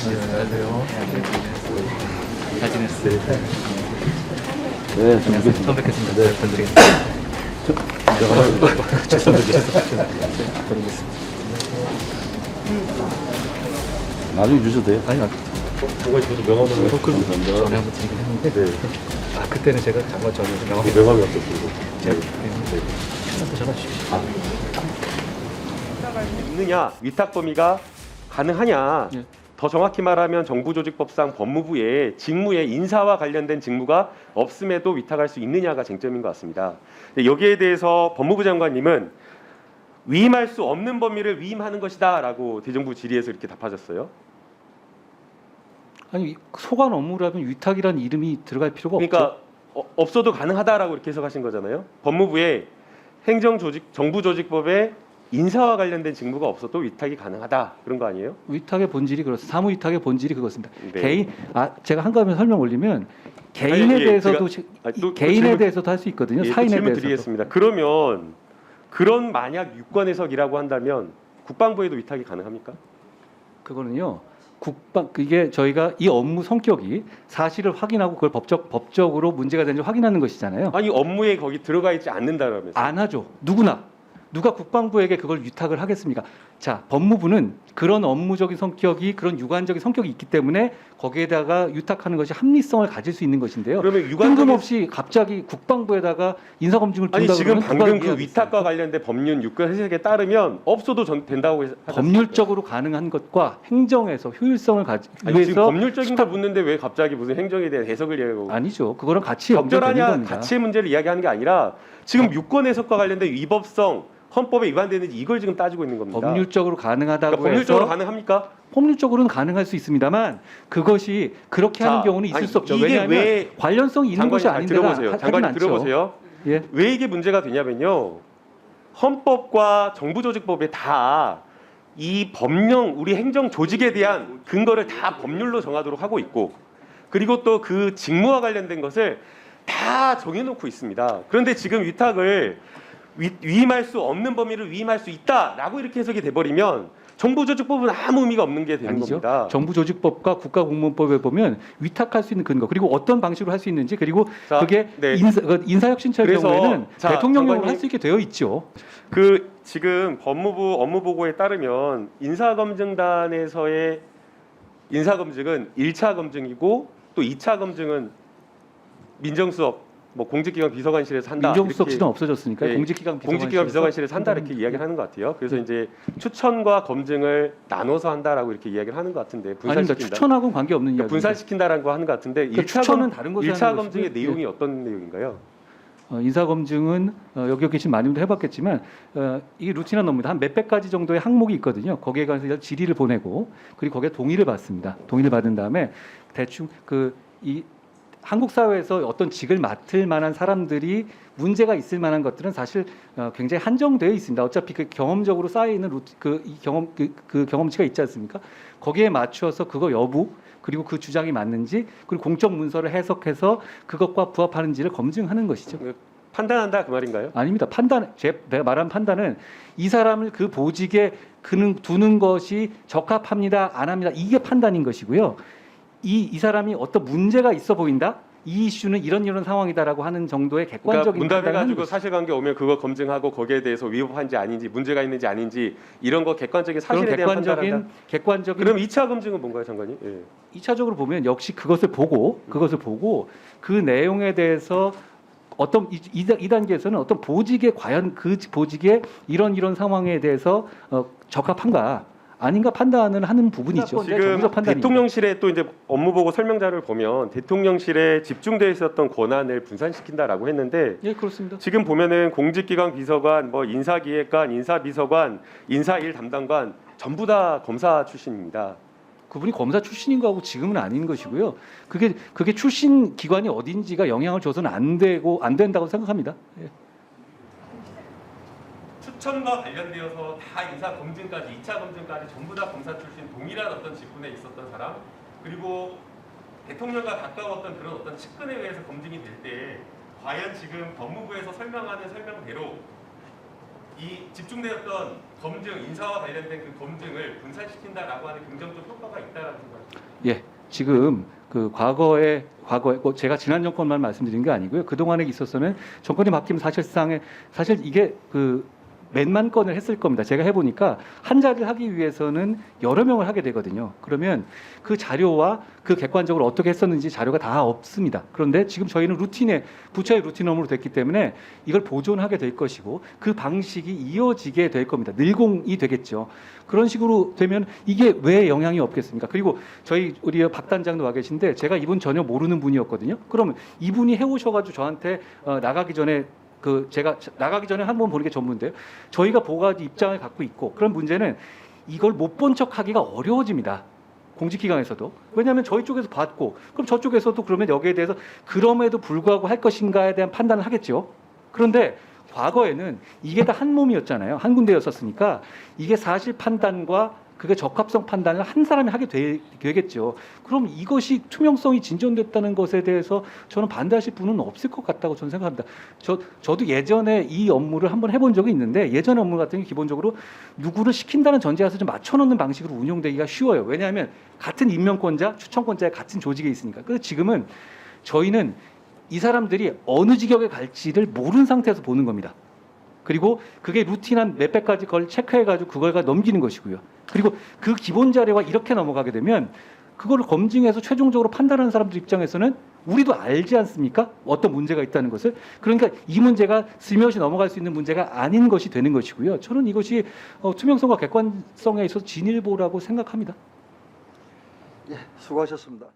안녕하세요. 잘 지냈어요? 네, 안녕하세요. 처음 뵙겠습니다. 네, 부탁드리겠습니다. 죄송합니다. 나중에 주셔도 돼요. 아니, 뭐가 저도 명함을 전에 한번 드리긴 했는데, 네. 아, 그때는 제가 정말 전에 명함이 없었고. 제가 한번 전화 주십시오. 있느냐, 위탁 범위가 가능하냐. 예. 더 정확히 말하면 정부조직법상 법무부에 직무에 인사와 관련된 직무가 없음에도 위탁할 수 있느냐가 쟁점인 것 같습니다. 여기에 대해서 법무부 장관님은 위임할 수 없는 범위를 위임하는 것이다라고 대정부 질의에서 이렇게 답하셨어요. 아니, 소관 업무라면 위탁이라는 이름이 들어갈 필요가 그러니까 없죠. 없어도 가능하다라고 이렇게 해석하신 거잖아요. 법무부에 정부조직법에 인사와 관련된 직무가 없어도 위탁이 가능하다 그런 거 아니에요? 위탁의 본질이 그렇습니다. 사무 위탁의 본질이 그것입니다. 네. 제가 한 가지 설명 올리면 개인에 아니, 예, 대해서도 또 개인에 질문- 대해서도 할 수 있거든요. 예, 또 사인에 질문 대해서도. 드리겠습니다. 그러면 그런 만약 유권 해석이라고 한다면 국방부에도 위탁이 가능합니까? 그거는요. 이게 저희가 이 업무 성격이 사실을 확인하고 그걸 법적으로 문제가 되는지 확인하는 것이잖아요. 아니 업무에 거기 들어가 있지 않는다라면서. 안 하죠. 누가 국방부에게 그걸 위탁을 하겠습니까? 자, 법무부는 그런 업무적인 성격이 그런 유관적인 성격이 있기 때문에 거기에다가 위탁하는 것이 합리성을 가질 수 있는 것인데요. 그러면 뜬금없이 갑자기 국방부에다가 인사검증을 아니 둔다 지금 그러면 방금 누가 그 이해하겠어요? 위탁과 관련된 법률 유권 해석에 따르면 없어도 된다고 하지 않습니까? 법률적으로 가능한 것과 행정에서 효율성을 아니, 지금 위해서 법률적인 걸 묻는데 왜 갑자기 무슨 행정에 대한 해석을 얘기하고 아니죠. 그거랑 같이 연결되는 적절하냐 겁니다. 가치의 문제를 이야기하는 게 아니라 지금 유권 해석과 관련된 위법성 헌법에 위반되는지 이걸 지금 따지고 있는 겁니다. 법률적으로 가능하다고 그러니까 법률적으로 해서 가능합니까? 법률적으로는 가능할 수 있습니다만 그것이 그렇게 하는 자, 경우는 있을 아니, 수 없죠. 이게 왜냐하면 왜 관련성이 있는 것이 장관님 아닌데 들어보세요. 장관님 들어보세요. 예. 왜 이게 문제가 되냐면요. 헌법과 정부조직법에 다 이 법령 우리 행정 조직에 대한 근거를 다 법률로 정하도록 하고 있고 그리고 또 그 직무와 관련된 것을 다 정해놓고 있습니다. 그런데 지금 위탁을 위임할 수 없는 범위를 위임할 수 있다라고 이렇게 해석이 돼버리면 정부조직법은 아무 의미가 없는 게 되는 아니죠. 겁니다. 정부조직법과 국가공무원법에 보면 위탁할 수 있는 근거 그리고 어떤 방식으로 할 수 있는지 그리고 자, 그게 네. 인사혁신처의 그래서, 경우에는 자, 대통령령으로 장관님, 할 수 있게 되어 있죠. 그 지금 법무부 업무보고에 따르면 인사검증단에서의 인사검증은 1차 검증이고 또 2차 검증은 민정수석 뭐 공직기관 비서관실에서 한다. 민정수석실은 이렇게 없어졌으니까 예, 공직기관 비서관실에서 한다 이렇게 이야기를 하는 것 같아요. 그래서 이제 추천과 검증을 나눠서 한다라고 이렇게 이야기를 하는 것 같은데 아닙니다. 분산시킨다. 추천하고는 관계없는 이야기. 분산시킨다라고 하는 것 같은데 그러니까 추천은 다른 것이 1차 하는 검증의 것이고요. 내용이 어떤 내용인가요? 인사검증은 여기 계신 많은 분들 해봤겠지만 이게 루틴한 업무입니다. 한 몇백 가지 정도의 항목이 있거든요. 거기에 관해서 질의를 보내고 그리고 거기에 동의를 받습니다. 동의를 받은 다음에 대충 이 한국 사회에서 어떤 직을 맡을 만한 사람들이 문제가 있을 만한 것들은 사실 굉장히 한정되어 있습니다. 어차피 그 경험적으로 쌓여 있는 그 경험치가 있지 않습니까? 거기에 맞추어서 그거 여부 그리고 그 주장이 맞는지 그리고 공적 문서를 해석해서 그것과 부합하는지를 검증하는 것이죠. 판단한다 그 말인가요? 아닙니다. 제가 말한 판단은 이 사람을 그 보직에 두는 것이 적합합니다, 안 합니다. 이게 판단인 것이고요. 이 사람이 어떤 문제가 있어 보인다. 이 이슈는 이런 상황이다라고 하는 정도의 그러니까 객관적인 문답해가지고 사실관계 오면 그거 검증하고 거기에 대해서 위법한지 아닌지 문제가 있는지 아닌지 이런 거 객관적인 사실에 대한 판단한다. 객관적인 그럼 2차 검증은 뭔가요, 장관님? 예. 2차적으로 보면 역시 그것을 보고 그 내용에 대해서 어떤 이 단계에서는 어떤 보직에 과연 그 보직에 이런 상황에 대해서 적합한가 아닌가 판단을 하는 부분이죠. 지금 대통령실의 또 이제 업무보고 설명자를 보면 대통령실에 집중되어 있었던 권한을 분산시킨다라고 했는데 예, 그렇습니다. 지금 보면은 공직기관 비서관, 뭐 인사기획관, 인사비서관, 인사일 담당관 전부 다 검사 출신입니다. 그분이 검사 출신인 거하고 지금은 아닌 것이고요. 그게 출신 기관이 어딘지가 영향을 줘서는 안 된다고 생각합니다. 예. 추천과 관련되어서 다 인사 검증까지 2차 검증까지 전부 다 검사 출신 동일한 어떤 직분에 있었던 사람 그리고 대통령과 가까웠던 그런 어떤 측근에 의해서 검증이 될 때 과연 지금 법무부에서 설명하는 설명대로 이 집중되었던 검증 인사와 관련된 그 검증을 분산시킨다라고 하는 긍정적 효과가 있다라고 생각합니다. 예, 지금 그 과거에 제가 지난 정권만 말씀드린 게 아니고요. 그 동안에 있어서는 정권이 바뀌면 사실 이게 그 몇만 건을 했을 겁니다. 제가 해보니까 한 자리를 하기 위해서는 여러 명을 하게 되거든요. 그러면 그 자료와 그 객관적으로 어떻게 했었는지 자료가 다 없습니다. 그런데 지금 저희는 부처의 루틴 업무로 됐기 때문에 이걸 보존하게 될 것이고 그 방식이 이어지게 될 겁니다. 늘공이 되겠죠. 그런 식으로 되면 이게 왜 영향이 없겠습니까? 그리고 우리 박 단장도 와 계신데 제가 이분 전혀 모르는 분이었거든요. 그러면 이분이 해오셔가지고 저한테 나가기 전에 제가 나가기 전에 한번 보는 게 전문인데요. 저희가 보고가지고 입장을 갖고 있고 그런 문제는 이걸 못 본 척하기가 어려워집니다. 공직기관에서도. 왜냐하면 저희 쪽에서 봤고 그럼 저쪽에서도 그러면 여기에 대해서 그럼에도 불구하고 할 것인가에 대한 판단을 하겠죠. 그런데 과거에는 이게 다 한 몸이었잖아요. 한 군데였었으니까 이게 사실 판단과 그게 적합성 판단을 한 사람이 하게 되겠죠. 그럼 이것이 투명성이 진전됐다는 것에 대해서 저는 반대하실 분은 없을 것 같다고 저는 생각합니다. 저도 예전에 이 업무를 한번 해본 적이 있는데 예전 업무 같은 경우 기본적으로 누구를 시킨다는 전제에서 좀 맞춰놓는 방식으로 운영되기가 쉬워요. 왜냐하면 같은 임명권자, 추천권자의 같은 조직에 있으니까. 그래서 지금은 저희는 이 사람들이 어느 직역에 갈지를 모르는 상태에서 보는 겁니다. 그리고 그게 루틴한 몇백 가지 걸 체크해가지고 그걸 넘기는 것이고요. 그리고 그 기본 자료가 이렇게 넘어가게 되면 그거를 검증해서 최종적으로 판단하는 사람들 입장에서는 우리도 알지 않습니까? 어떤 문제가 있다는 것을. 그러니까 이 문제가 슬며시 넘어갈 수 있는 문제가 아닌 것이 되는 것이고요. 저는 이것이 투명성과 객관성에 있어서 진일보라고 생각합니다. 예, 수고하셨습니다.